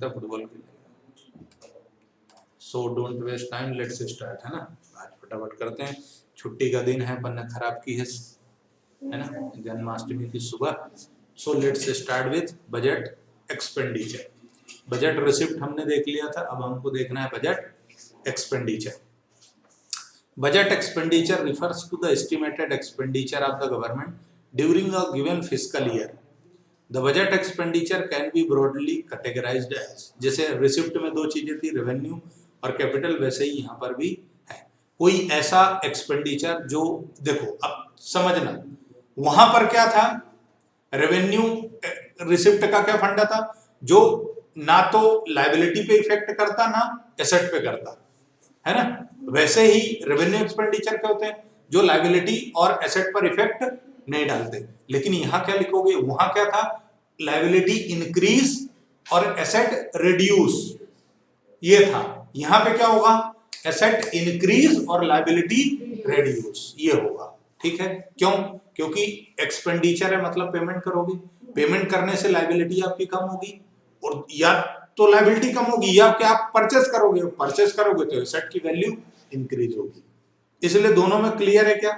लगता है फुटबॉल खेलेगा। So don't waste time, let's start, है ना। आज फटाफट करते हैं, छुट्टी का दिन है, अपन ने खराब की है ना, जन्माष्टमी की सुबह। So let's start with budget expenditure. Budget receipt हमने देख लिया था, अब हमको देखना है budget expenditure. Budget expenditure refers to the estimated expenditure of the government during a given fiscal year. The budget expenditure can be broadly categorized as, जैसे receipt में दो चीजें थी, रेवेन्यू और कैपिटल, वैसे ही यहाँ पर भी है। कोई ऐसा एक्सपेंडिचर जो, देखो अब समझना, वहां पर क्या था, रेवेन्यू रिसिप्ट का क्या फंडा था, जो ना तो लायबिलिटी पे इफेक्ट करता ना एसेट पे करता, है ना। वैसे ही रेवेन्यू एक्सपेंडिचर क्या होते हैं, जो लायबिलिटी और एसेट पर इफेक्ट नहीं डालते। लेकिन यहां क्या लिखोगे, वहां क्या था, लायबिलिटी इंक्रीज और एसेट रिड्यूस, ये था। यहां पे क्या होगा, एसेट इंक्रीज और लायबिलिटी रिड्यूस, ये होगा। ठीक है, क्यों, क्योंकि एक्सपेंडिचर है मतलब पेमेंट करोगे, पेमेंट करने से लायबिलिटी आपकी कम होगी, और या तो लायबिलिटी कम होगी या क्या आप परचेस करोगे, परचेस करोगे तो एसेट की वैल्यू इंक्रीज होगी। इसलिए दोनों में क्लियर है क्या,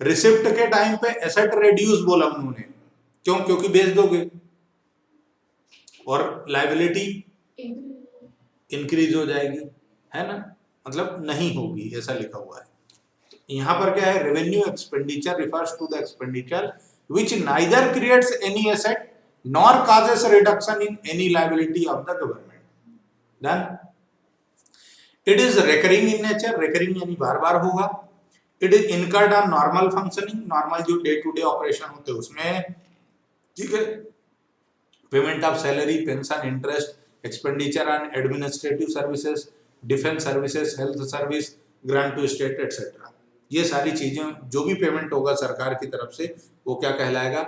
रिसिप्ट के टाइम पे एसेट रिड्यूस बोला उन्होंने, क्यों, क्योंकि बेच दोगे, और लायबिलिटी इंक्रीज हो जाएगी, है ना, मतलब नहीं होगी, ऐसा लिखा हुआ है। यहां पर क्या है, revenue expenditure refers to the expenditure which neither creates any asset nor causes a reduction in any liability of the government. Done. It is recurring in nature, recurring यानी बार बार होगा। It is incurred on normal functioning, normal जो day to day operation होते हैं उसमें, ठीक है, payment of salary, pension, interest, expenditure on administrative services, defence services, health service, grant to state etcetera, ये सारी चीजें जो भी पेमेंट होगा सरकार की तरफ से, वो क्या कहलाएगा,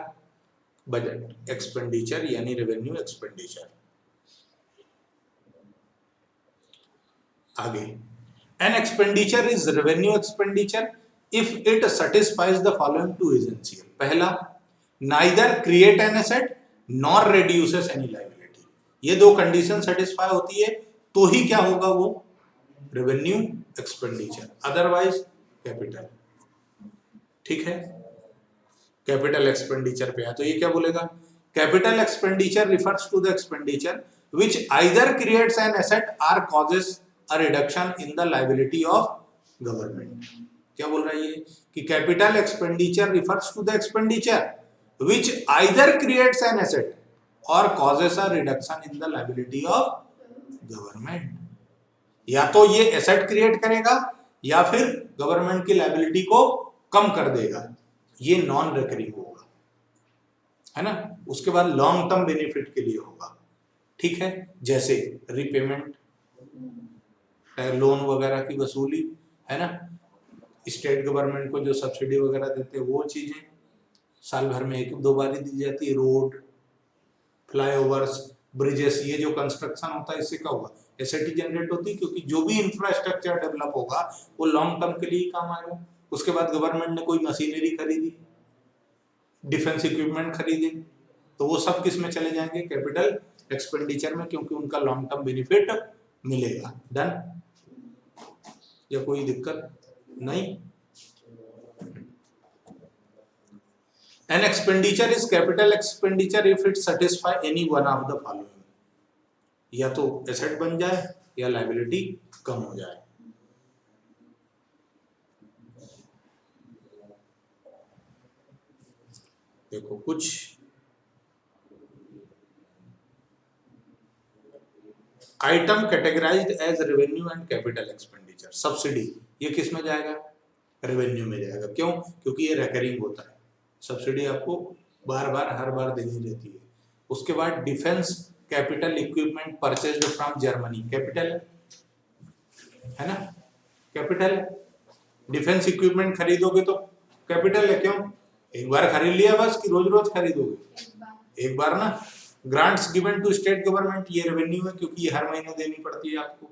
बजट एक्सपेंडिचर यानी रेवेन्यू एक्सपेंडिचर। आगे, an expenditure is revenue expenditure if it satisfies the following two essentials. पहला, neither create an asset nor reduces any liability, ये दो कंडीशन सेटिस्फाई होती है तो ही क्या होगा, वो रेवेन्यू एक्सपेंडिचर, अदरवाइज कैपिटल। ठीक है, कैपिटल एक्सपेंडिचर पे है तो ये क्या बोलेगा, capital expenditure refers to the expenditure which either creates an asset or causes a reduction in the liability of government. क्या बोल रहा है ये, कि capital expenditure refers to the expenditure which either creates an asset or causes a reduction in the liability of government. या तो ये asset create करेगा या फिर गवर्नमेंट की लायबिलिटी को कम कर देगा, ये नॉन रिकरिंग होगा, है ना। उसके बाद लॉन्ग टर्म बेनिफिट के लिए होगा। ठीक है, जैसे रीपेमेंट, लोन वगैरह की वसूली, है ना, स्टेट गवर्नमेंट को जो सब्सिडी वगैरह देते हैं वो चीजें साल भर में एक दो बार ही दी जाती है। रोड, फ्लाईओवर्स, ब्रिजेस, ये जो कंस्ट्रक्शन होता है इससे क्या होगा, एसेट जनरेट होती है, क्योंकि जो भी इंफ्रास्ट्रक्चर डेवलप होगा वो लॉन्ग टर्म के लिए काम आएगा। उसके बाद गवर्नमेंट ने कोई मशीनरी खरीदी, डिफेंस इक्विपमेंट खरीदे, तो वो सब किस में चले जाएंगे, कैपिटल एक्सपेंडिचर में, क्योंकि उनका लॉन्ग टर्म बेनिफिट मिलेगा। डन, या कोई दिक्कत नहीं। N expenditure is capital expenditure if it satisfy any one of the following, या तो एसेट बन जाए या लायबिलिटी कम हो जाए। देखो कुछ item categorised as revenue and capital expenditure. Subsidy, ये किस में जाएगा, रेवेन्यू में जाएगा। क्यों, क्योंकि ये रिकरिंग होता है, सब्सिडी आपको बार बार हर बार देनी रहती है। उसके बाद defence capital equipment purchased from Germany, capital है ना, कैपिटल है। डिफेंस इक्विपमेंट खरीदोगे तो कैपिटल है, क्यों, एक बार खरीद लिया बस कि रोज रोज खरीदोगे, एक बार ना। Grants given to state government, ये रेवेन्यू है क्योंकि ये हर महीने देनी पड़ती है आपको।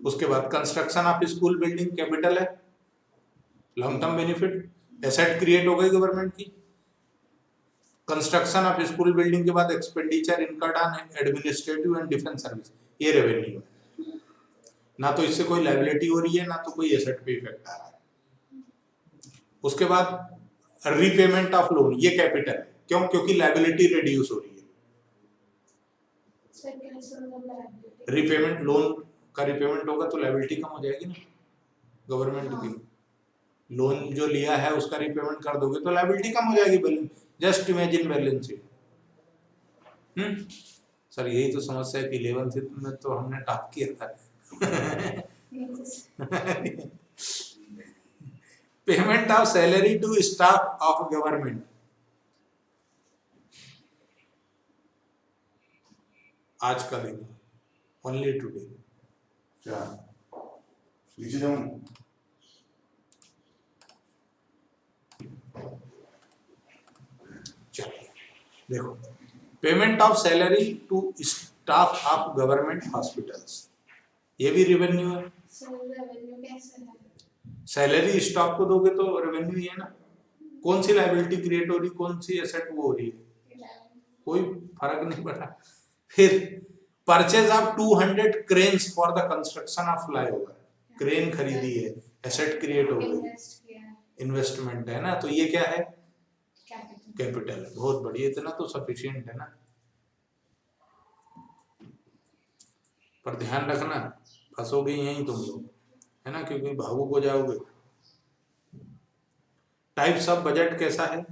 उसके बाद construction of school building, capital है, long term benefit, asset create हो गई गवर्नमेंट की। कंस्ट्रक्शन ऑफ स्कूल बिल्डिंग के बाद expenditure incurred on administrative and defence service, ये रेवेन्यू है। ना तो इससे कोई लायबिलिटी हो रही है ना तो कोई एसेट पे इफेक्ट आ रहा है। उसके बाद रीपेमेंट ऑफ लोन, ये कैपिटल है। क्यों? क्योंकि लायबिलिटी रिड्यूस हो रही है। रीपेमेंट, लोन का रीपेमेंट होगा तो लायबिलिटी कम हो जाएगी ना गवर्नमेंट की। लोन जो लिया है उसका रीपेमेंट कर दोगे तो लायबिलिटी कम हो जाएगी। Balance, just imagine balance sheet. Sir यही तो समस्या है कि 11th में तो हमने टॉप किया था। Payment of salary to staff of government, आज का दिन, ओनली टुडे। क्या नीचे जाऊं? चलिए देखो, payment of salary to staff of government hospitals, ये भी रेवेन्यू है। सैलरी स्टाफ को दोगे तो रेवेन्यू ही है ना। कौन सी लायबिलिटी क्रिएट हो रही, कौन सी एसेट वो हो रही है, कोई फर्क नहीं पड़ा। फिर purchase of 200 cranes for the construction of flyover, crane खरीदी है, एसेट क्रिएट हो गई, इन्वेस्टमेंट है ना। तो ये क्या है? कैपिटल है। बहुत बढ़िया, इतना तो सफिशिएंट है ना। पर ध्यान रखना, फंसोगे यहीं तुम लोग, है ना, क्योंकि भावुक हो जाओगे। टाइप्स ऑफ बजट कैसा है?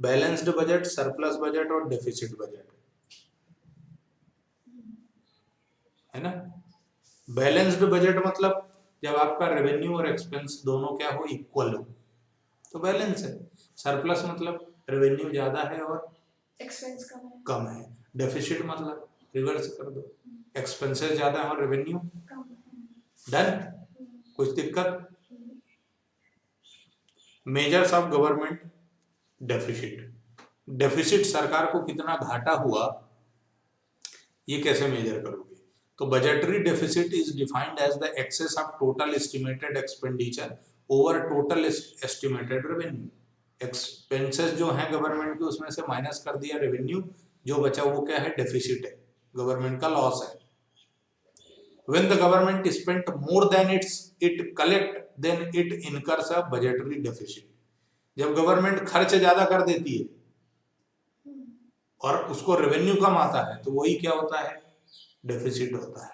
बैलेंस्ड बजट, सरप्लस बजट और डेफिसिट बजट, है ना। बैलेंस्ड बजट मतलब जब आपका रेवेन्यू और एक्सपेंस दोनों क्या हो, इक्वल हो, तो बैलेंस है। सरप्लस मतलब रेवेन्यू ज्यादा है और एक्सपेंस कम है। डेफिसिट मतलब रिवर्स कर दो, एक्सपेंसेस ज्यादा है और रेवेन्यू कम। डन? कुछ दिक्कत? Measures of government deficit, deficit सरकार को कितना घाटा हुआ ये कैसे मेजर करोगे? तो budgetary deficit is defined as the excess of total estimated expenditure over total estimated revenue. Expenses जो हैं गवर्नमेंट के उसमें से माइनस कर दिया रेवेन्यू, जो बचा वो क्या है? डेफिसिट है, गवर्नमेंट का लॉस है। When the government spent more than it collect, then it incurs a budgetary deficit. जब गवर्नमेंट खर्च ज्यादा कर देती है और उसको रेवेन्यू कम आता है तो वही क्या होता है? डेफिसिट होता है।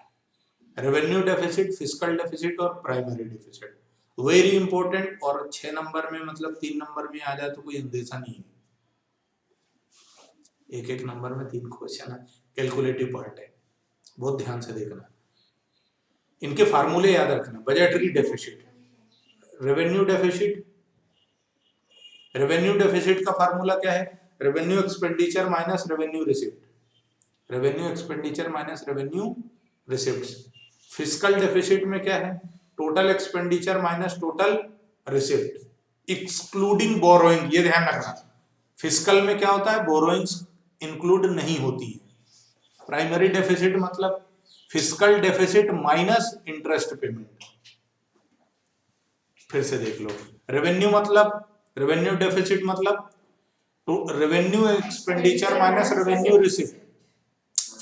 रेवेन्यू डेफिसिट, फिस्कल डेफिसिट और प्राइमरी डेफिसिट वेरी इंपॉर्टेंट। और 6 नंबर में मतलब 3 नंबर में आ जाए तो कोई अंदेशा नहीं है। एक एक नंबर में 3 क्वेश्चन है, कैलकुलेटिव पार्ट है, बहुत ध्यान से देखना। इनके फार्मूले याद रखना। Budgetary deficit, revenue deficit, revenue deficit का फार्मूला क्या है? Revenue expenditure minus revenue receipt, revenue expenditure minus revenue receipts. Fiscal deficit में क्या है? Total expenditure minus total receipt excluding borrowing, ये ध्यान रखना। फिस्कल में क्या होता है? बोरोइंग्स इंक्लूड नहीं होती है। प्राइमरी डेफिसिट मतलब fiscal deficit minus interest payment. फिर से देख लो, रेवेन्यू मतलब, रेवेन्यू डेफिसिट मतलब revenue expenditure minus revenue receipt.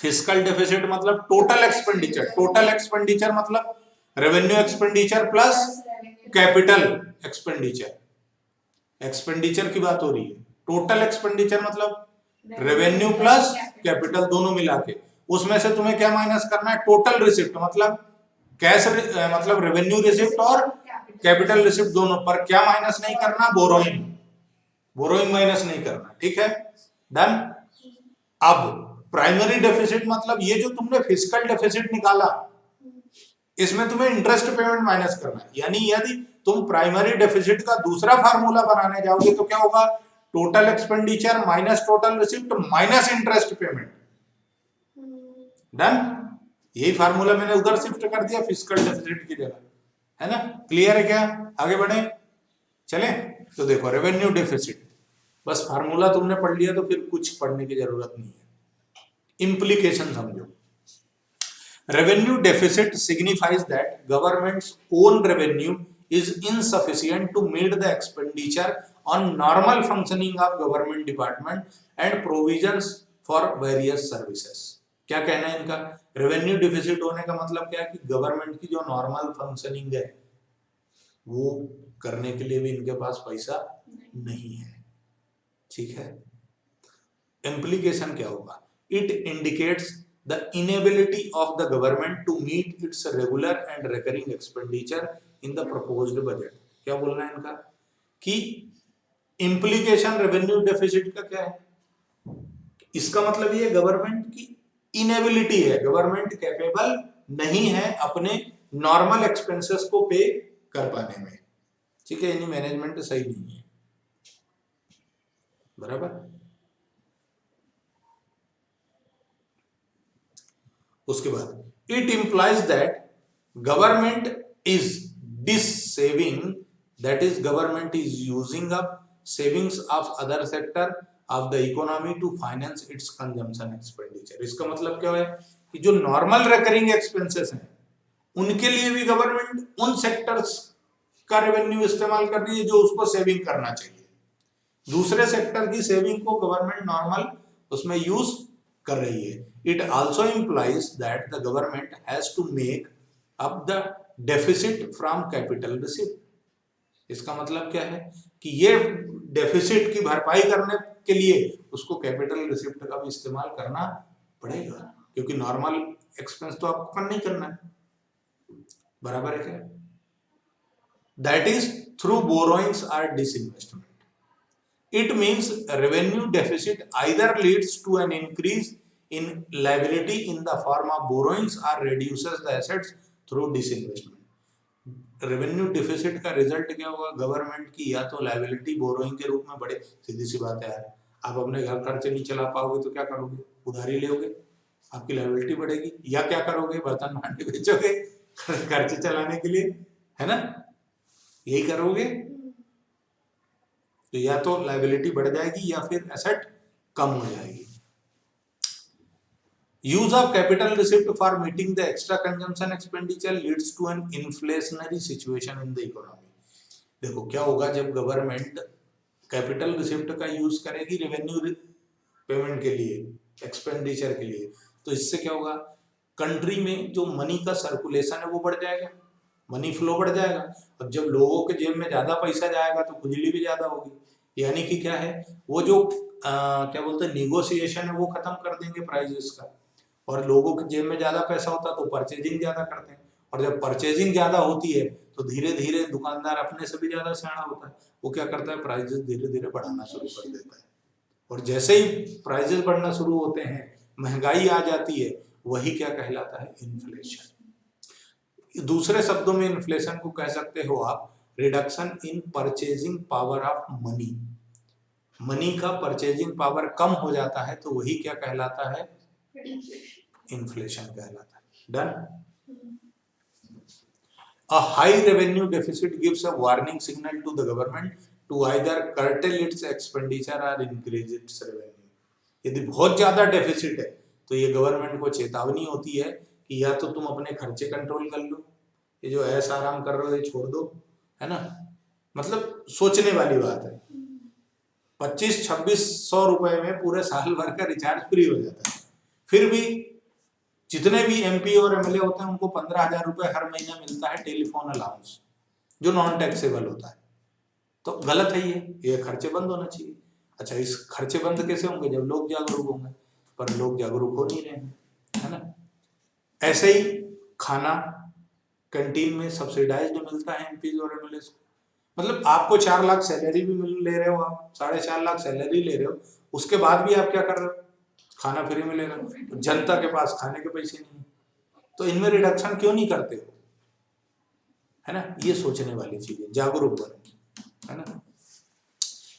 Fiscal deficit मतलब टोटल एक्सपेंडिचर, टोटल एक्सपेंडिचर मतलब revenue expenditure plus capital expenditure. Expenditure की बात हो रही है। टोटल एक्सपेंडिचर मतलब रेवेन्यू प्लस कैपिटल दोनों मिला के, उसमें से तुम्हें क्या माइनस करना है? टोटल रिसिप्ट मतलब कैश, मतलब रेवेन्यू रिसिप्ट और कैपिटल रिसिप्ट दोनों पर क्या माइनस नहीं करना? बोरोइंग, बोरोइंग माइनस नहीं करना। ठीक है, डन। अब प्राइमरी डेफिसिट मतलब ये जो तुमने फिस्कल डेफिसिट निकाला, इसमें तुम्हें इंटरेस्ट पेमेंट माइनस करना है। यानी यदि तुम प्राइमरी डेफिसिट का दूसरा फार्मूला बनाने जाओगे तो क्या होगा? Total expenditure minus total receipt minus interest payment. Done? यही फार्मूला मैंने उधर शिफ्ट कर दिया फिस्कल डेफिसिट की जगह, है ना। क्लियर है क्या? आगे बढ़े चले। तो देखो, रेवेन्यू डेफिसिट, बस फार्मूला तुमने पढ़ लिया तो फिर कुछ पढ़ने की जरूरत नहीं है। इंप्लीकेशन समझो। Revenue deficit signifies that government's own revenue is insufficient to meet the expenditure on normal functioning of government department and provisions for various services। क्या कहना है इनका? रेवेन्यू डिफिसिट होने का मतलब क्या है कि गवर्नमेंट की जो नॉर्मल फंक्शनिंग है वो करने के लिए भी इनके पास पैसा नहीं है। ठीक है, इम्प्लीकेशन क्या होगा? It indicates the inability of the government to meet its regular and recurring expenditure in the proposed budget। क्या बोलना है इनका कि implication रेवेन्यू डेफिसिट का क्या है? इसका मतलब ये गवर्नमेंट की इनेबिलिटी है, गवर्नमेंट कैपेबल नहीं है अपने नॉर्मल एक्सपेंसेस को पे कर पाने में। ठीक है, यानी मैनेजमेंट सही नहीं है। बराबर। उसके बाद it implies that government is dissaving, that is government is using up savings of other sector of the economy to finance its consumption expenditure. इसका मतलब क्या है कि जो नॉर्मल रिकरिंग एक्सपेंसेस हैं उनके लिए भी गवर्नमेंट उन सेक्टर्स का रेवेन्यू इस्तेमाल कर रही है जो उसको सेविंग करना चाहिए। दूसरे सेक्टर की सेविंग को गवर्नमेंट नॉर्मल उसमें यूज कर रही है। It also implies that the government has to make up the deficit from capital receipt। इसका मतलब क्या है कि ये डेफिसिट की भरपाई करने के लिए उसको कैपिटल रिसिप्ट का भी इस्तेमाल करना पड़ेगा, क्योंकि नॉर्मल एक्सपेंस तो आपको करना ही करना है। बराबर है क्या? That is through borrowings or disinvestment. It means revenue deficit either leads to an increase in liability in the form of borrowings or reduces the assets through disinvestment। Revenue deficit का result क्या होगा? Government की या तो liability borrowing के रूप में बढ़े। सीधी सी बात है यार, आप अपने घर खर्चे नहीं चला पाओगे तो क्या करोगे? उधारी लोगे, आपकी लायबिलिटी बढ़ेगी। या क्या करोगे? बर्तन भांडे बेचोगे खर्चे चलाने के लिए, है ना? यही करोगे। तो या तो लायबिलिटी बढ़ जाएगी या फिर एसेट कम हो जाएगी। Use of capital receipt for meeting the extra consumption expenditure leads to an inflationary situation in the economy. देखो क्या होगा जब गवर्नमेंट कैपिटल रिसिप्ट का यूज करेगी रेवेन्यू पेमेंट के लिए, एक्सपेंडिचर के लिए, तो इससे क्या होगा? कंट्री में जो मनी का सर्कुलेशन है वो बढ़ जाएगा, मनी फ्लो बढ़ जाएगा। अब जब लोगों के जेब में ज्यादा पैसा जाएगा तो खुजली भी ज्यादा होगी। यानी कि क्या है, वो जो क्या बोलते हैं निगोशिएशन है वो खत्म कर देंगे प्राइजेस का। और लोगों के जेब में ज्यादा पैसा होता है तो परचेजिंग ज्यादा करते हैं, और जब परचेजिंग ज्यादा होती है तो धीरे धीरे दुकानदार अपने से भी ज्यादा सियाना होता है, वो क्या करता है? प्राइजेस धीरे धीरे बढ़ाना शुरू कर देता है। और जैसे ही प्राइजेस बढ़ना शुरू होते हैं, महंगाई आ जाती है, वही क्या कहलाता है? इन्फ्लेशन। दूसरे शब्दों में इन्फ्लेशन को कह सकते हो आप reduction in purchasing power of money. Money का परचेजिंग पावर कम हो जाता है तो वही क्या कहलाता है? इन्फ्लेशन कहलाता है। Done. A high revenue deficit gives a warning signal to the government to either curtail its expenditure or increase its revenue। यदि बहुत ज्यादा डेफिसिट है तो ये गवर्नमेंट को चेतावनी होती है कि या तो तुम अपने खर्चे कंट्रोल कर लो, ये जो ऐसा आराम कर रहे हो ये छोड़ दो, है ना? मतलब सोचने वाली बात है। 25-2600 रुपए में पूरे साल भर का रिचार्ज फ्री हो जाता है। फिर भी जितने भी एमपी और एमएलए होते हैं उनको 15,000 रुपए हर महीना मिलता है टेलीफोन अलाउंस, जो नॉन टैक्सेबल होता है। तो गलत है ये खर्चे बंद होना चाहिए। अच्छा, इस खर्चे बंद कैसे होंगे? जब लोग जागरूक होंगे, पर लोग जागरूक हो नहीं रहे हैं, है ना? ऐसे ही खाना कैंटीन में सब्सिडाइज्ड मिलता है एमपी और एमएलए को। मतलब आपको 4 लाख सैलरी भी ले रहे हो, आप 4.5 लाख सैलरी ले रहे हो, उसके बाद भी आप क्या कर रहे हो? खाना फ्री में ले रहे हो। जनता के पास खाने के पैसे नहीं, तो इनमें रिडक्शन क्यों नहीं करते हो? है ना? ये सोचने वाली चीज है, जागरूक बने, है ना?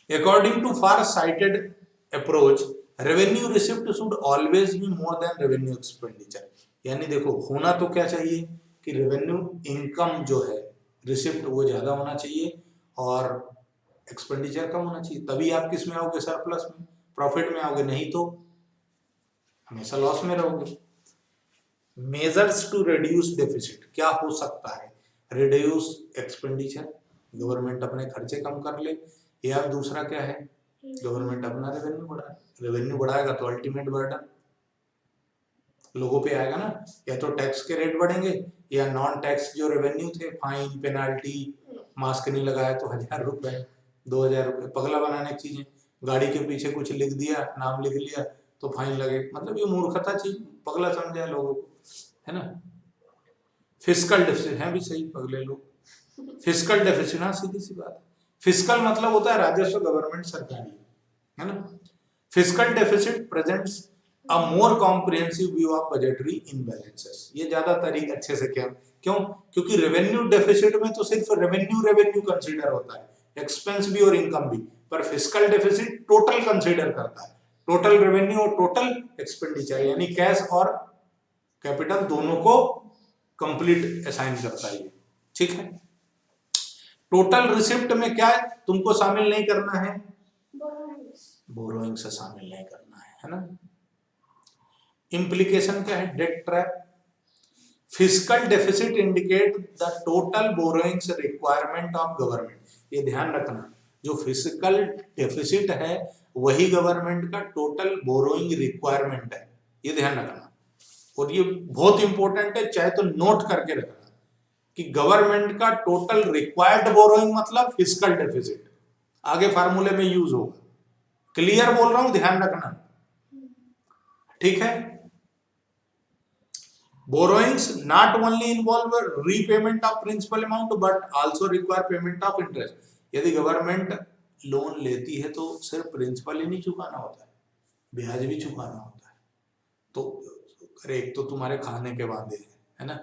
According to far sighted approach revenue receipt should always be more than revenue expenditure. यानी देखो होना तो क्या चाहिए कि रेवेन्यू इनकम जो है रिसिप्ट वो ज्यादा होना चाहिए और एक्सपेंडिचर कम होना चाहिए, तभी आप किस में आओगे? सरप्लस में, प्रॉफिट में आओगे, नहीं तो हमेशा लॉस में रहोगे। मेजर्स टू रिड्यूस डेफिसिट क्या हो सकता है? रिड्यूस एक्सपेंडिचर, गवर्नमेंट अपने खर्चे कम कर ले, या अब दूसरा क्या है, गवर्नमेंट अपना रेवेन्यू बढ़ाए, रेवेन्यू बढ़ाएगा तो अल्टीमेट बर्डन लोगों पे आएगा ना, या तो टैक्स के रेट बढ़ेंगे या नॉन टैक्स जो रेवेन्यू थे, फाइन पेनाल्टी, मास्क नहीं लगाया तो 1000 रुपए 2000 रुपए, पगला बनाने की चीजें, गाड़ी के पीछे कुछ लिख दिया, नाम लिख लिया तो फाइन लगे, मतलब ये मूर्खता चीज, पगला समझा लोगों को, है ना। फिस्कल डेफिसिट है भी सही, पगले लोग। फिस्कल डेफिसिट, हाँ सीधी सी बात है, फिस्कल मतलब होता है राजस्व, गवर्नमेंट सरकारी, है ना। Fiscal deficit presents a more comprehensive view of budgetary imbalances. ये ज्यादा तरीके अच्छे से क्या, क्यों, क्योंकि रेवेन्यू डेफिसिट में तो सिर्फ रेवेन्यू कंसीडर होता है, एक्सपेंस भी और इनकम भी, पर फिस्कल डेफिसिट टोटल कंसीडर करता है, टोटल रेवेन्यू और टोटल एक्सपेंडिचर, यानी कैश और कैपिटल दोनों को कंप्लीट असाइन करता है, ठीक है। टोटल रिसिप्ट में क्या है, तुमको शामिल नहीं करना है, बोरोइंग से शामिल नहीं करना है ना। इम्प्लीकेशन क्या है, debt trap. Fiscal deficit indicate the total borrowings requirement of government. ये ध्यान रखना, जो फिस्कल डेफिसिट है वही गवर्नमेंट का टोटल बोरोइंग रिक्वायरमेंट है, ये ध्यान रखना। और ये बहुत इंपॉर्टेंट है, चाहे तो नोट करके रखना कि गवर्नमेंट का टोटल रिक्वायर्ड बोरोइंग मतलब फिस्कल डेफिसिट, आगे फार्मूले में यूज होगा, क्लियर बोल रहा हूं, ध्यान रखना, ठीक है। Borrowings not only involve repayment of principal amount but also require payment of interest. यदि गवर्नमेंट लोन लेती है तो सिर्फ प्रिंसिपल ही नहीं चुकाना होता है, ब्याज भी चुकाना होता है। तो अरे एक तो तुम्हारे खाने के वादे हैं, है ना,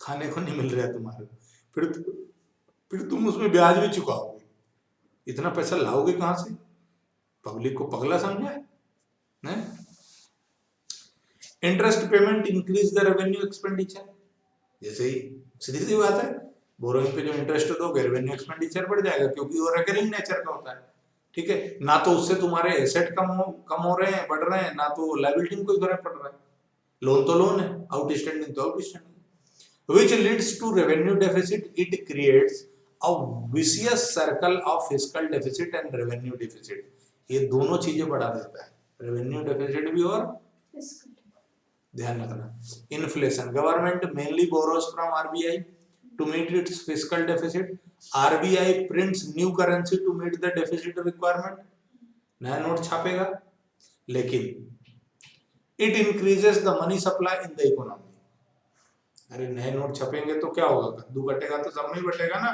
खाने को नहीं मिल रहा है तुम्हारे, फिर तुम उसमें ब्याज भी चुकाओगे, इतना पैसा लाओगे कहां से, पब्लिक को पगला समझा है। Interest payment increase the revenue expenditure, जैसे ही सीधी सी बात है, बोरोइंग पे जो इंटरेस्ट दोगे रेवेन्यू एक्सपेंडिचर बढ़ जाएगा, क्योंकि वो रिकरिंग नेचर का होता है, ठीक है। ना तो उससे तुम्हारे एसेट कम हो रहे हैं, बढ़ रहे हैं, ना तो लायबिलिटी में कोई फर्क पड़ रहा है, लोन तो लोन है, आउटस्टैंडिंग तो outstanding, which leads to revenue deficit. It creates a vicious circle of fiscal deficit and revenue deficit. ये दोनों चीजें बढ़ा देता है, रेवेन्यू डेफिसिट भी और ध्यान रखना। Inflation, government mainly borrows from RBI to meet its fiscal deficit, RBI prints new currency to meet the deficit requirement, नया नोट छापेगा, लेकिन it increases the money supply in the economy. अरे नए note छपेंगे तो क्या होगा, कद्दू कटेगा तो सब में ही बटेगा ना,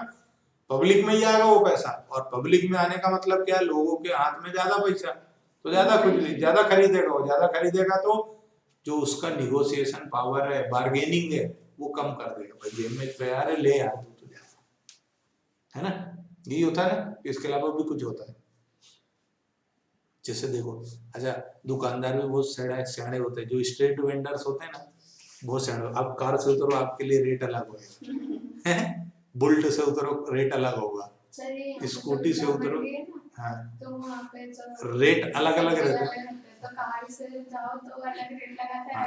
पब्लिक में ही आएगा वो पैसा, और पब्लिक में आने का मतलब क्या, लोगों के हाथ में ज्यादा पैसा, तो ज्यादा खुजली, ज्यादा खरीदेगा, वो ज्यादा खरीदेगा तो जो उसका निगोशिएशन पावर है, बार्गेनिंग है, वो कम कर देगा, भाई जेब में तैयार है, ले यार तू, है ना, यही होता है ना, इसके अलावा भी कुछ होता है। जैसे देखो, अच्छा दुकानदार भी बहुत सियाने होते हैं, जो स्ट्रीट वेंडर्स होते हैं ना, बहुत सियाने, आप कार से उतरो आपके लिए रेट अलग होगा, बुल्ट से उतरो रेट अलग होगा, स्कूटी से उतरो, हाँ तो रेट अलग अलग रहते हैं, तो कार से जाओ तो अलग रेट लगाता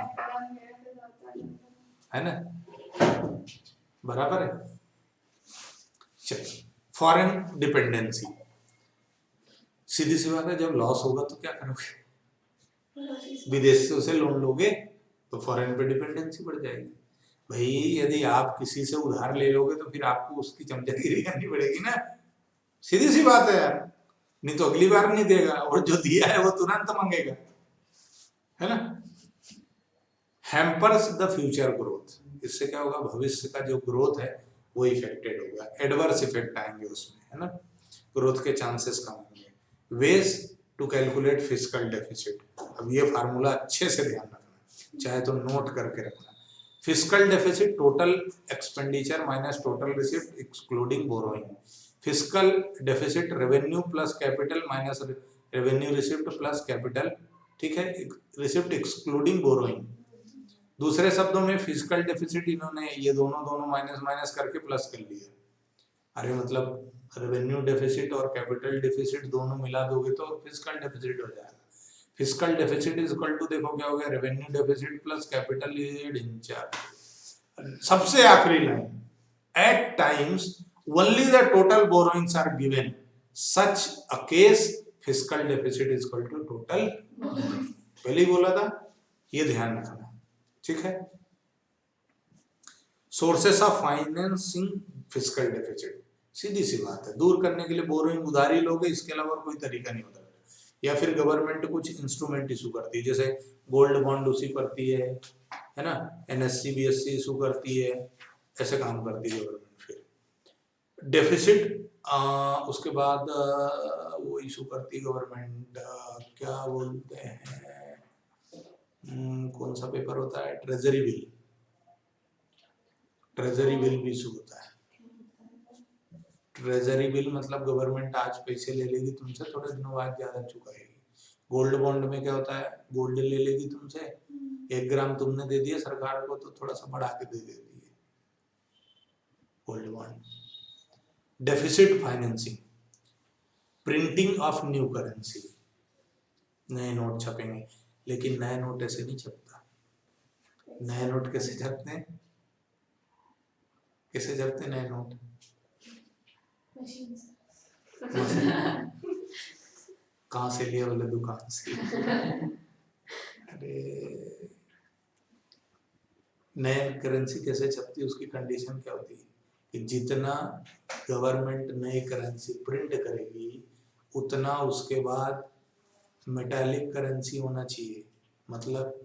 है ना, बराबर है। चलिए, फॉरेन डिपेंडेंसी, सीधी सी बात है, जब लॉस होगा तो क्या करोगे, विदेशों से लोन लोगे तो फॉरेन पे डिपेंडेंसी बढ़ जाएगी। भाई यदि आप किसी से उधार ले लोगे तो फिर आपको उसकी चमचागिरी करनी पड़ेगी ना, सीधी सी बात है यार, नहीं तो अगली बार नहीं देगा, और जो दिया है वो तुरंत मांगेगा, है ना। हैम्पर्स द फ्यूचर ग्रोथ, इससे क्या होगा, भविष्य का जो ग्रोथ है वो इफेक्टेड होगा, एडवर्स इफेक्ट आएंगे उसमें, है ना, ग्रोथ के चांसेस कम होंगे। Ways to calculate fiscal deficit, अब ये फार्मूला अच्छे से ध्यान रखना, चाहे तो नोट करके रखना। Fiscal deficit total expenditure minus total receipt excluding borrowing, fiscal deficit revenue plus capital minus revenue receipt plus capital, ठीक है, रिसिप्ट एक्सक्लूडिंग बोरोइंग। दूसरे शब्दों में फिस्कल डेफिसिट इन्होंने ये दोनों माइनस माइनस करके प्लस कर लिया, अरे मतलब रेवेन्यू डेफिसिट और कैपिटल डेफिसिट दोनों मिला दोगे तो फिस्कल डेफिसिट हो जाएगा। Fiscal deficit is equal to, देखो क्या हो गया, revenue deficit plus capital in charge. सबसे आखिरी line, at times only the total borrowings are given such a case fiscal deficit is equal to total, पहले ही बोला था, ये ध्यान रखना, ठीक है। Sources of financing fiscal deficit, सीधी सी बात है, दूर करने के लिए बोरोइंग उधारी लोगे, इसके अलावा कोई तरीका नहीं होता। या फिर गवर्नमेंट कुछ इंस्ट्रूमेंट इशू करती है, जैसे गोल्ड बॉन्ड इशू करती है ना, एनएससी बीएससी इशू करती है, ऐसे काम करती है गवर्नमेंट। फिर डेफिसिट उसके बाद वो इशू करती है गवर्नमेंट, क्या बोलते हैं, कौन सा पेपर होता है, ट्रेजरी बिल, ट्रेजरी बिल भी इशू होता है। ट्रेजरी बिल मतलब गवर्नमेंट आज पैसे ले लेगी तुमसे, थोड़े दिनों बाद ज्यादा चुकाएगी। गोल्ड बॉन्ड में क्या होता है, गोल्ड ले लेगी तुमसे, 1 ग्राम तुमने दे दिया सरकार को तो थोड़ा सा बढ़ा के दे देती है gold bond. Deficit financing, printing of new currency, नए नोट छपेंगे, लेकिन नए नोट ऐसे नहीं छपता। नए नोट कैसे छपते हैं, कैसे छपते हैं नए नोट? कहाँ से लिया, बोले दुकान से। अरे नए करेंसी कैसे छपती है, उसकी कंडीशन क्या होती है कि जितना गवर्नमेंट नई करेंसी प्रिंट करेगी उतना उसके बाद मेटालिक करेंसी होना चाहिए, मतलब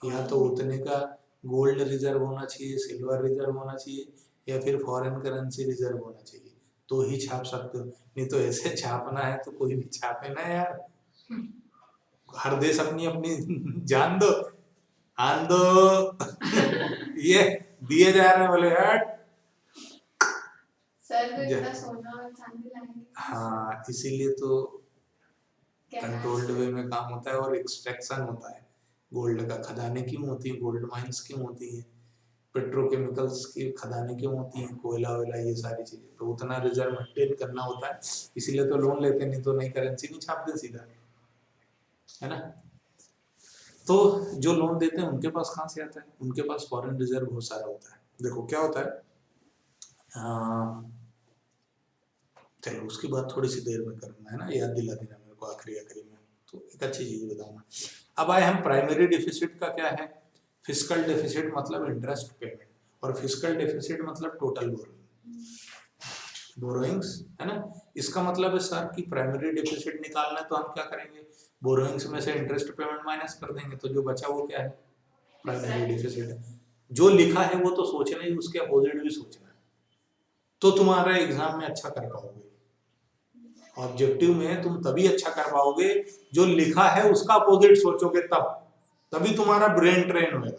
या तो उतने का गोल्ड रिजर्व होना चाहिए, सिल्वर रिजर्व होना चाहिए, या फिर फॉरेन करेंसी रिजर्व होना चाहिए, तो ही छाप सकते हो। नहीं तो ऐसे छापना है तो कोई भी छापे ना यार, हर देश अपनी अपनी जान दो आन दो। ये दिए जा रहे हैं, बोले हट। सर तो इतना सोना और चांदी लाएंगे। हाँ, इसीलिए तो कंट्रोल्ड वे में काम होता है और एक्सट्रैक्शन होता है गोल्ड का। खदानें क्यों होती हैं, गोल्ड माइंस क्यों होती हैं, पेट्रोकेमिकल्स की खदानें क्यों होती हैं, कोयला वेला, ये सारी चीजें, तो उतना रिजर्व मेंटेन करना होता है, इसीलिए तो लोन लेते, नहीं तो नई करेंसी नहीं छापते सीधा, है ना। तो जो लोन देते हैं उनके पास कहाँ से आता है, उनके पास फॉरेन रिजर्व बहुत सारा होता है। देखो क्या होता है, चलो उसकी बात थोड़ी सी देर में करूंगा, है ना, याद दिला देना मेरे को आखिरी में, तो एक अच्छी चीज बताऊंगा। अब आए हम प्राइमरी डिफिसिट का क्या है, फिस्कल डेफिसिट मतलब इंटरेस्ट पेमेंट, और फिस्कल डेफिसिट मतलब टोटल बोरोइंग्स, है ना। इसका मतलब है सर कि प्राइमरी डेफिसिट निकालना है तो हम क्या करेंगे, बोरोइंग्स में से इंटरेस्ट पेमेंट माइनस कर देंगे, तो जो बचा वो क्या है, प्राइमरी डेफिसिट है। जो लिखा है वो तो सोचना ही, उसके अपोजिट भी सोचना है, तो तुम्हारा एग्जाम में अच्छा कर पाओगे। ऑब्जेक्टिव में तुम तभी अच्छा कर पाओगे जो लिखा है उसका अपोजिट सोचोगे, तभी तुम्हारा ब्रेन ट्रेन होगा,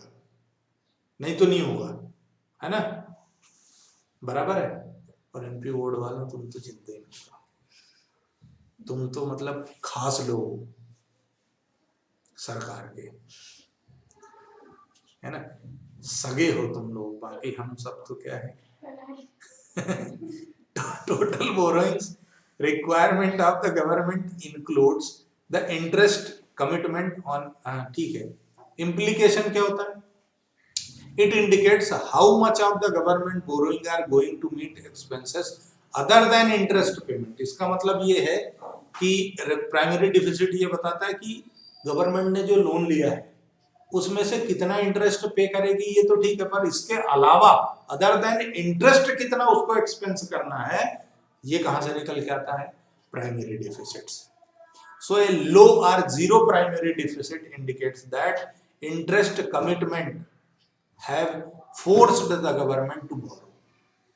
नहीं तो नहीं होगा, है ना, बराबर है। और एमपी बोर्ड वाले तुम तो चिंता ही नहीं करो, तुम तो मतलब खास लोग सरकार के, है ना, सगे हो तुम लोग, बाकी हम सब तो क्या है। Total borrowings requirement of the government includes the interest commitment on, ठीक है। इम्प्लीकेशन क्या होता है, it indicates how much of the government borrowing are going to meet expenses other than interest payment. इसका मतलब ये है कि प्राइमरी डिफिसिट ये बताता है कि गवर्नमेंट ने जो लोन लिया है उसमें से कितना इंटरेस्ट पे करेगी, ये तो ठीक है, पर इसके अलावा अदर देन इंटरेस्ट कितना उसको एक्सपेंस करना है, ये कहां से निकल के आता है, प्राइमरी डिफिसिट से। सो ए लो और zero primary deficit indicates that interest commitment have forced the government to borrow.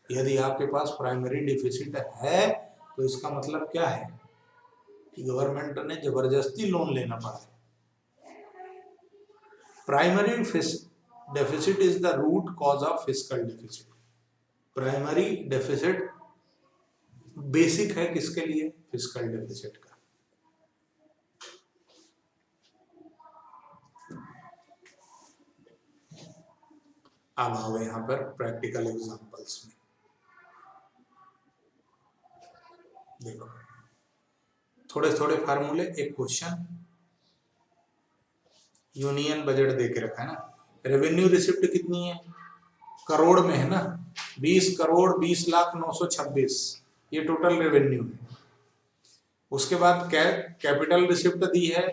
यदि आपके पास प्राइमरी डिफिसिट है तो इसका मतलब क्या है कि गवर्नमेंट ने जबरदस्ती लोन लेना पड़ा। Primary deficit is the root cause of fiscal deficit. Primary deficit basic है किसके लिए, फिस्कल डेफिसिट का। अब आओ यहां पर प्रैक्टिकल एग्जांपल्स में, देखो थोड़े थोड़े फार्मूले, एक क्वेश्चन, यूनियन बजट देके रखा है ना, रेवेन्यू रिसिप्ट कितनी है, करोड़ में है ना, 20 करोड़ 20 लाख 926, ये टोटल रेवेन्यू है। उसके बाद कैपिटल रिसिप्ट दी है,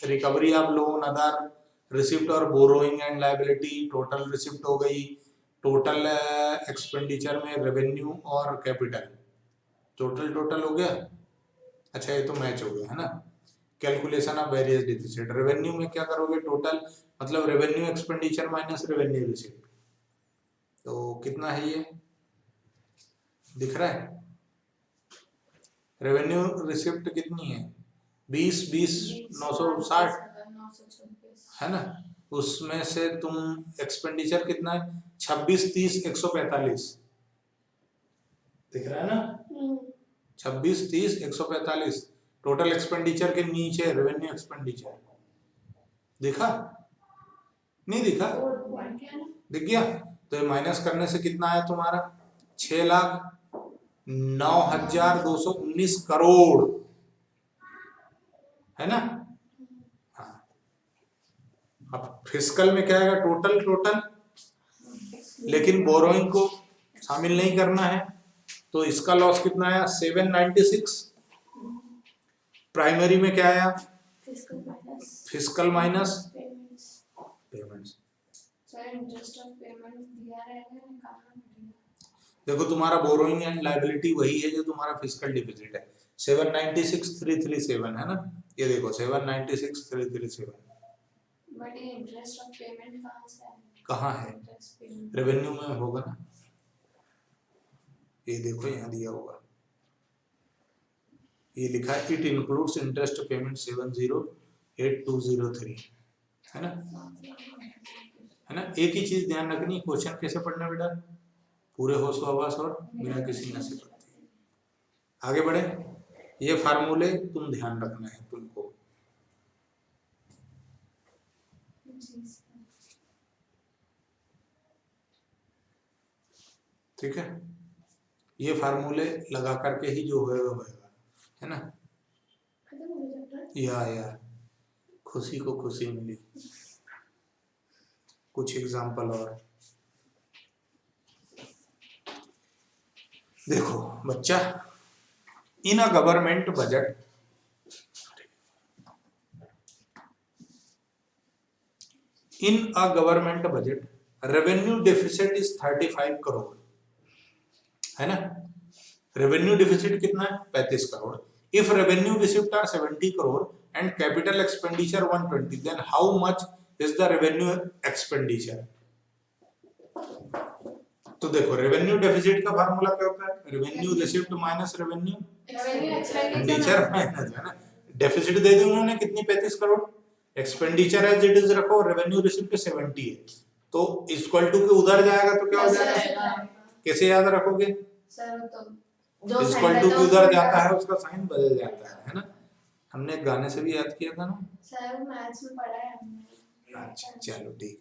recovery of loan, other receipt और borrowing and liability, total receipt हो गई, टोटल एक्सपेंडिचर में रेवेन्यू और कैपिटल, टोटल हो गया। अच्छा ये तो मैच हो गया है ना। Calculation of various deficit, revenue में क्या करोगे, टोटल मतलब revenue expenditure minus revenue receipt, तो कितना है ये दिख रहा है। रेवेन्यू रिसिप्ट कितनी है, 20 960 है ना, उसमें से तुम एक्सपेंडिचर कितना है, 26 30 145 दिख रहा है ना, 26 30 145, टोटल एक्सपेंडिचर के नीचे रेवेन्यू एक्सपेंडिचर दिखा, नहीं दिखा, दिख गया। तो ये माइनस करने से कितना आया तुम्हारा, 6,09,219 करोड़ है ना। हाँ, अब फिस्कल में क्या आएगा, टोटल, लेकिन बोरोइंग को शामिल नहीं करना है, तो इसका लॉस कितना आया, 796। प्राइमरी में क्या आया, फिस्कल माइनस पेमेंट्स। देखो तुम्हारा बोरोइंग एंड लायबिलिटी वही है जो तुम्हारा फिस्कल डिफिसिट है, 796,337 है ना, ये देखो 796,337। बट ये इंटरेस्ट ऑफ पेमेंट कहाँ से है? कहाँ है, रेवेन्यू में होगा ना, ये देखो यहाँ दिया होगा, ये लिखा है इट इंक्लूड्स इंटरेस्ट पेमेंट 708203 है ना, एक ही चीज ध्यान रखनी, क्वेश्चन कैसे पढ़ना बेटा, पूरे होश हवास और बिना किसी नशे पड़ते। आगे बढ़े, ये फार्मूले तुम ध्यान रखना है तुमको, ठीक है, ये फार्मूले लगा करके ही जो होगा है ना। यार खुशी को खुशी मिली, कुछ एग्जाम्पल और देखो बच्चा, in a government budget revenue deficit is 35 crore है ना, रेवेन्यू डेफिसिट कितना है 35 crore. If revenue receipt are 70 crore and capital expenditure 120, then how much is the revenue expenditure. तो देखो रेवेन्यू डेफिसिट का फार्मूला क्या होता है, revenue receipt minus revenue expenditure minus, है ना। डेफिसिट दे दी उन्होंने कितनी 35 crore, expenditure as it is रखो, रेवेन्यू रिसिप्ट 70 है, तो इक्वल टू के उधर जाएगा तो क्या हो जाएगा, कैसे याद रखोगे, इक्वल टू के उधर जाता है उसका साइन बदल जाता है ना। हमने एक गाने से भी याद किया था ना सर, मैथ्स में पढ़ा है हमने। अच्छा चलो ठीक है।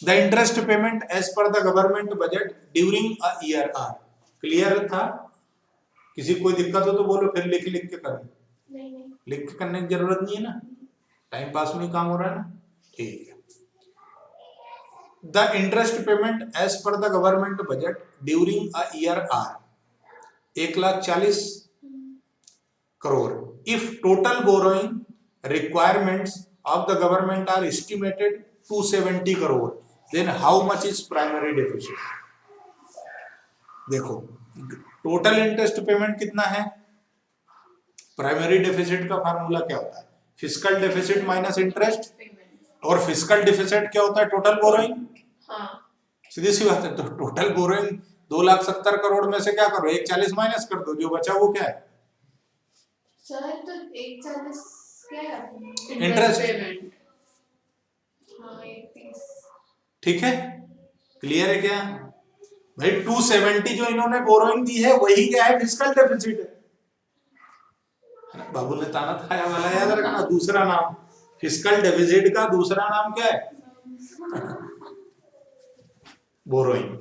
The interest payment as per the government budget during a year are, clear था, किसी कोई दिक्कत हो तो बोलो, फिर लिख के करें, नहीं लिख के करने की जरूरत नहीं है ना, टाइम पास में ही काम हो रहा है ना, ठीक है। The interest payment as per the government budget during a year are 1,40,000 crore. If total borrowing requirements of the government are estimated 270 crore, then how much is primary deficit. देखो टोटल इंटरेस्ट पेमेंट कितना है, प्राइमरी डेफिसिट का formula क्या होता है, fiscal deficit minus interest, और fiscal deficit क्या होता है, टोटल बोरोइंग। हाँ, सीधी सी बात है, तो टोटल बोरोइंग 2,70,000 करोड़ में से क्या करो, 140 माइनस कर दो, जो बचा वो क्या है, सर तो 140 क्या है, इंटरेस्ट। हाँ 130। ठीक है, क्लियर है क्या भाई, 270 जो इन्होंने बोरोइंग दी है वही क्या है, फिस्कल डेफिसिट है। बाबू ने ताना खाया वाला याद रखना, दूसरा नाम फिस्कल डेफिसिट का दूसरा नाम क्या है, बोरोइंग,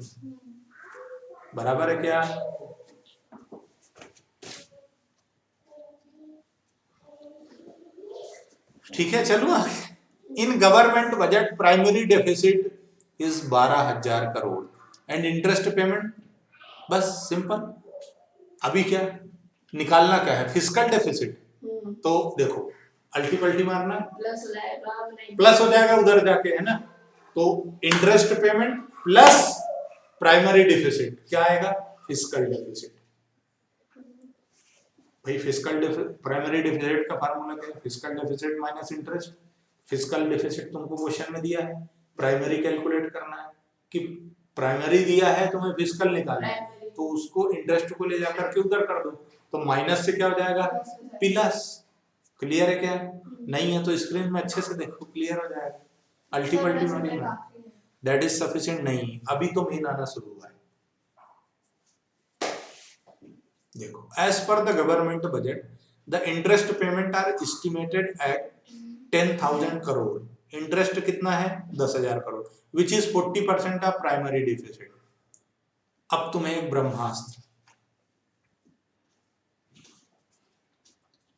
बराबर है क्या। ठीक है चलो आगे। In government budget primary deficit is 12,000 crore and interest payment, बस सिंपल। अभी क्या निकालना क्या है, फिस्कल डेफिसिट, तो देखो अल्टी पल्टी मारना है, प्लस हो जाएगा नहीं प्लस हो जाएगा उधर जाके, है ना। तो interest payment plus primary deficit क्या आएगा, फिस्कल डेफिसिट। भाई फिस्कल प्राइमरी डिफिसिट का फार्मूला क्या है, fiscal deficit minus interest. Fiscal deficit तुमको क्वेश्चन में दिया है, प्राइमरी कैलकुलेट करना है कि प्राइमरी दिया है तुम्हें फिस्कल निकालना है, तो उसको इंटरेस्ट को ले जाकर के उधर कर दो, तो माइनस से क्या हो जाएगा प्लस। क्लियर है क्या, नहीं है तो स्क्रीन में अच्छे से देखो, क्लियर हो जाएगा। अल्टीमेटली मानेगा दैट इज सफिशिएंट नहीं, अभी तो मीन आना शुरू हुआ है। देखो as per the government budget the interest payment are estimated at 10,000 crore. Interest कितना है 10,000 crore, which is 40% of primary deficit. अब तुम्हें एक ब्रह्मास्त्र,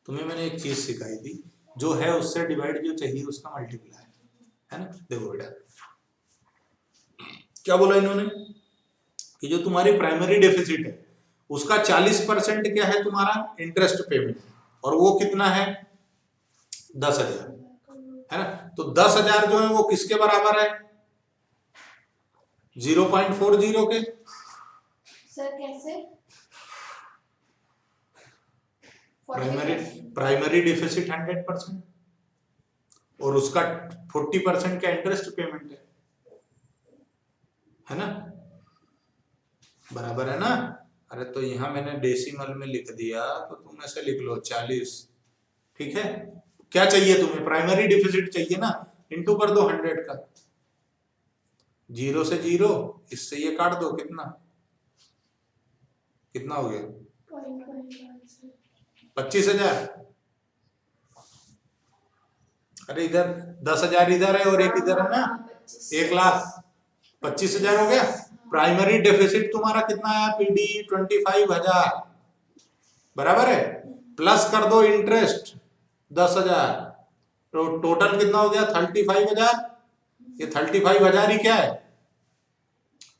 तुम्हें मैंने एक चीज सिखाई थी, जो है उससे डिवाइड जो चाहिए उसका मल्टीप्लाई, है ना। देखो बेटा क्या बोला इन्होंने कि जो तुम्हारी प्राइमरी डेफिसिट है उसका 40% क्या है तुम्हारा इंटरेस्ट पेमेंट, और वो कितना है 10,000, है ना। तो 10,000 जो है वो किसके बराबर है 0.40 के। सर कैसे प्राइमरी डिफिसिट 100% और उसका 40% का इंटरेस्ट पेमेंट है ना, बराबर है ना। अरे तो यहां मैंने डेसिमल में लिख दिया तो तुम ऐसे लिख लो 40, ठीक है। क्या चाहिए तुम्हें, प्राइमरी डिफिसिट चाहिए ना, इंटू कर दो 100 का, 0 से 0, इससे ये काट दो, कितना कितना हो गया 25,000। अरे इधर 10,000 इधर है और एक इधर है ना, 1,25,000 हो गया। प्राइमरी डेफिसिट तुम्हारा कितना है पीडी 25,000 बराबर है, प्लस कर दो इंटरेस्ट 10,000, तो टोटल कितना हो गया 35,000। ये 35,000 ही क्या है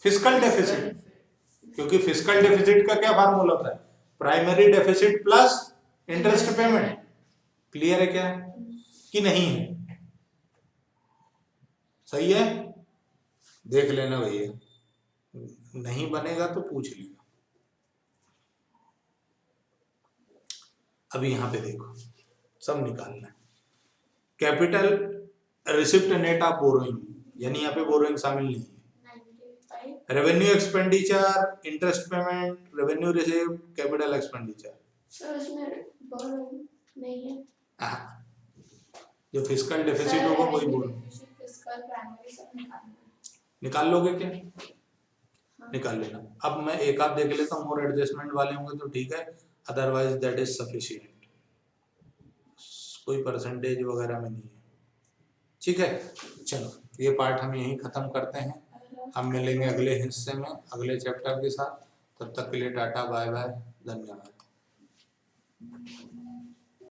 फिस्कल डेफिसिट, क्योंकि फिस्कल डेफिसिट का क्या फार्मूला होता है, primary deficit plus interest payment. Clear है क्या कि नहीं है, सही है, देख लेना भैया, नहीं बनेगा तो पूछ लेना। अभी यहां पे देखो सब निकालना है, capital receipt net of borrowing, यानी यहाँ पे बोरोइंग शामिल नहीं है। Revenue expenditure, interest payment, revenue receive, capital expenditure. Sir उसमें बोरोइंग नहीं है, जो फिस्कल डेफिसिट होगा वही बोरोइंग। फिस्कल प्राइमरी सब निकालना निकाल लोगे क्या, निकाल लेना। अब मैं एक आप देख लेता हूँ, और एडजस्टमेंट वाले होंगे तो ठीक है, अदरवाइज दैट इज सफिशिएंट, कोई परसेंटेज वगैरह में नहीं है, ठीक है। चलो ये पार्ट हम यहीं खत्म करते हैं, हम मिलेंगे अगले हिस्से में अगले चैप्टर के साथ। तब तक के लिए टाटा बाय बाय, धन्यवाद।